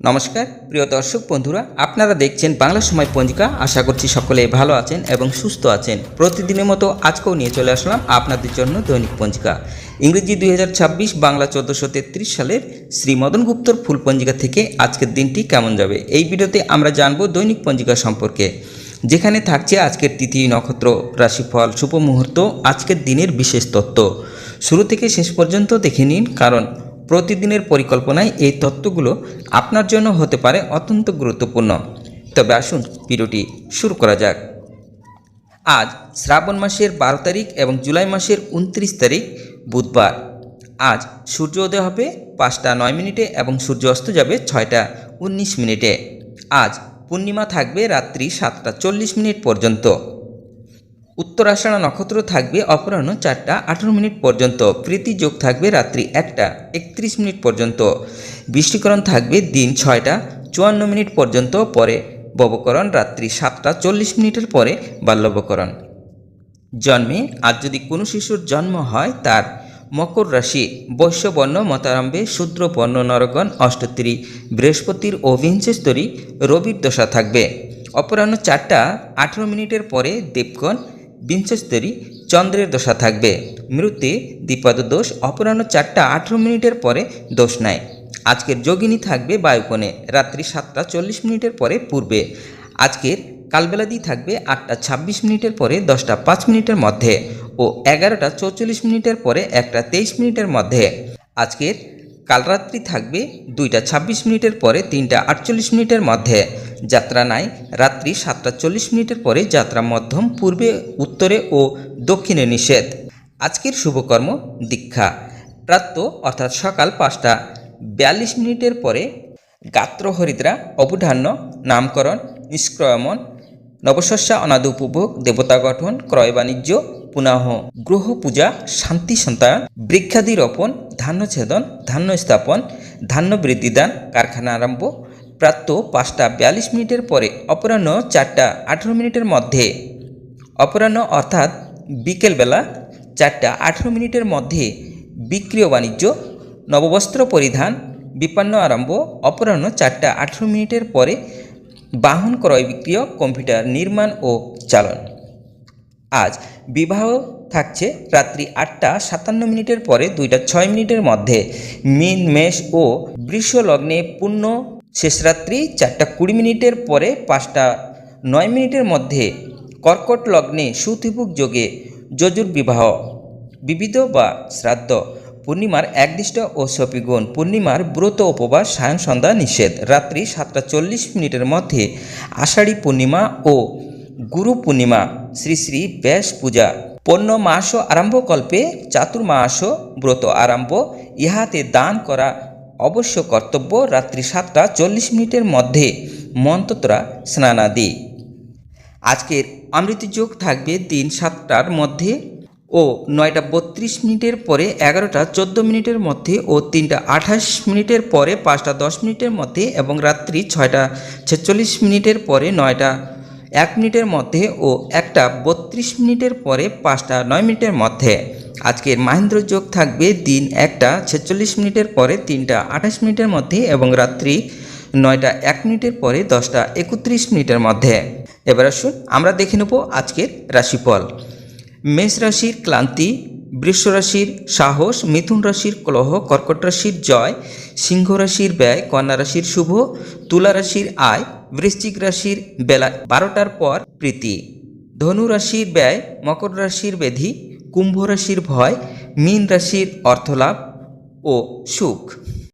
নমস্কার প্রিয় দর্শক বন্ধুরা, আপনারা দেখছেন বাংলা সময় পঞ্জিকা। আশা করছি সকলে ভালো আছেন এবং সুস্থ আছেন। প্রতিদিনের মতো আজকেও নিয়ে চলে আসলাম আপনাদের জন্য দৈনিক পঞ্জিকা। ইংরেজি 2026, বাংলা 1433 সালের শ্রী মদন গুপ্তর ফুল পঞ্জিকা থেকে আজকের দিনটি কেমন যাবে, এই ভিডিওতে আমরা জানব দৈনিক পঞ্জিকা সম্পর্কে, যেখানে থাকছে আজকের তিথি, নক্ষত্র, রাশিফল, শুভ মুহূর্ত, আজকের দিনের বিশেষ তত্ত্ব। শুরু থেকে শেষ পর্যন্ত দেখে নিন, কারণ প্রতিদিনের পরিকল্পনায় এই তত্ত্বগুলো আপনার জন্য হতে পারে অত্যন্ত গুরুত্বপূর্ণ। তবে আসুন ভিডিওটি শুরু করা যাক। আজ শ্রাবণ মাসের 12 তারিখ এবং জুলাই মাসের 29 তারিখ বুধবার। আজ সূর্য উদয় হবে 5টা 9 মিনিটে এবং সূর্য অস্ত যাবে 6টা 19 মিনিটে। আজ পূর্ণিমা থাকবে রাত্রি 7টা 40 মিনিট পর্যন্ত। উত্তরাষাঢ়া নক্ষত্র থাকবে অপরাহ্ন 4টা 18 মিনিট পর্যন্ত। প্রীতি যোগ থাকবে রাত্রি 1টা 31 মিনিট পর্যন্ত। বৃষ্টিকরণ থাকবে দিন 6টা 54 মিনিট পর্যন্ত, পরে ববকরণ রাত্রি 7টা 40 মিনিটের পরে বাল্যবকরণ। জন্মে আজ যদি কোনো শিশুর জন্ম হয়, তার মকর রাশি, বৈশ্যবর্ণ মতারম্ভে, শূদ্রবর্ণ নরগণ, অষ্টত্রী বৃহস্পতির ও বিংশস্তরী রবির দশা থাকবে। অপরাহ্ন 4টা 18 মিনিটের পরে দেবগণ, বিংশস্তরী চন্দ্রের দশা থাকবে। মৃত্যু দ্বিপাদ দোষ, অপরাহ্ন 4টা 18 মিনিটের পরে দোষ নাই। আজকের যোগিনী থাকবে বায়ুকোণে রাত্রি 7টা 40 মিনিটের পরে পূর্বে। আজকের কালবেলাদি থাকবে 8টা 26 মিনিটের পরে 10টা 5 মিনিটের মধ্যে ও 11টা 44 মিনিটের পরে 1টা 23 মিনিটের মধ্যে। আজকের কালরাত্রি থাকবে 2টা 26 মিনিটের পরে 3টা 48 মিনিটের মধ্যে। যাত্রা নাই রাত্রি 7টা 40 মিনিটের পরে, যাত্রা মধ্যম, পূর্বে, উত্তরে ও দক্ষিণে নিষেধ। আজকের শুভকর্ম দীক্ষা। প্রাতঃ অর্থাৎ সকাল 5টা 42 মিনিটের পরে গাত্রহরিদ্রা, অবধান্য, নামকরণ, নিষ্ক্রয়মন, নবশস্যা অনাদি উপভোগ, দেবতা গঠন, ক্রয় বাণিজ্য, পুনঃ গ্রহ পূজা, শান্তি সন্তায়ন, বৃক্ষাদি রোপণ, ধান্য ছেদন, ধান্য স্থাপন, ধান্য বৃদ্ধিদান, কারখানা আরম্ভ। প্রাতঃ 5টা 42 মিনিটের পরে অপরাহ্ন 4টা 18 মিনিটের মধ্যে। অপরাহ্ন অর্থাৎ বিকেলবেলা 4টা 18 মিনিটের মধ্যে বিক্রয় বাণিজ্য, নববস্ত্র পরিধান, বিপন্ন আরম্ভ। অপরাহ্ন 4টা 18 মিনিটের পরে বাহন ক্রয় বিক্রয়, কম্পিউটার নির্মাণ ও চালন। আজ বিবাহ থাকছে রাত্রি 8টা 57 মিনিটের পরে 2টা 6 মিনিটের মধ্যে। মীন, মেষ ও বৃষ লগ্নে পূর্ণ শেষ রাত্রি 4টা 20 মিনিটের পরে 5টা 9 মিনিটের মধ্যে। কর্কট লগ্নে সুতিভুক যোগে যজুর বিবাহ, বিবিধ বা শ্রাদ্ধ। পূর্ণিমার একদিষ্ট ও সপিগুণ। পূর্ণিমার ব্রত উপবাস, সায়ন সন্ধ্যা নিষেধ। রাত্রি 7টা 40 মিনিটের মধ্যে আষাঢ়ী পূর্ণিমা ও গুরু পূর্ণিমা। শ্রী শ্রী ব্যাস পূজা। পণ্য মাস আরম্ভ কল্পে চাতুর্মাস ব্রত আরম্ভ, ইহাতে দান করা অবশ্য কর্তব্য। রাত্রি 7টা 40 মিনিটের মধ্যে মন্ত্রতরা স্নানাদি। আজকের অমৃত যোগ থাকবে দিন 7টার মধ্যে ও 9টা 32 মিনিটের পরে, 11টা 14 মিনিটের মধ্যে ও 3টা 28 মিনিটের পরে 5টা 10 মিনিটের মধ্যে এবং রাত্রি 6টা 46 মিনিটের পরে 9টা 1 মিনিটের মধ্যে ও 1টা 32 মিনিটের পরে 5টা 9 মিনিটের মধ্যে। আজকের মাহেন্দ্র যোগ থাকবে দিন 1টা 46 মিনিটের পরে 3টা 28 মিনিটের মধ্যে এবং রাত্রি 9টা 1 মিনিটের পরে 10টা 31 মিনিটের মধ্যে। এবার আসুন আমরা দেখে নেব আজকের রাশিফল। মেষ রাশির ক্লান্তি, বৃষ রাশির সাহস, মিথুন রাশির কলহ, কর্কট রাশির জয়, সিংহ রাশির ব্যয়, কন্যা রাশির শুভ, তুলা রাশির আয়, বৃশ্চিক রাশির বেলা 12টার পর প্রীতি, ধনু রাশির ব্যয়, মকর রাশির ব্যাধি, কুম্ভ রাশির ভয়, মীন রাশির অর্থলাভ ও সুখ।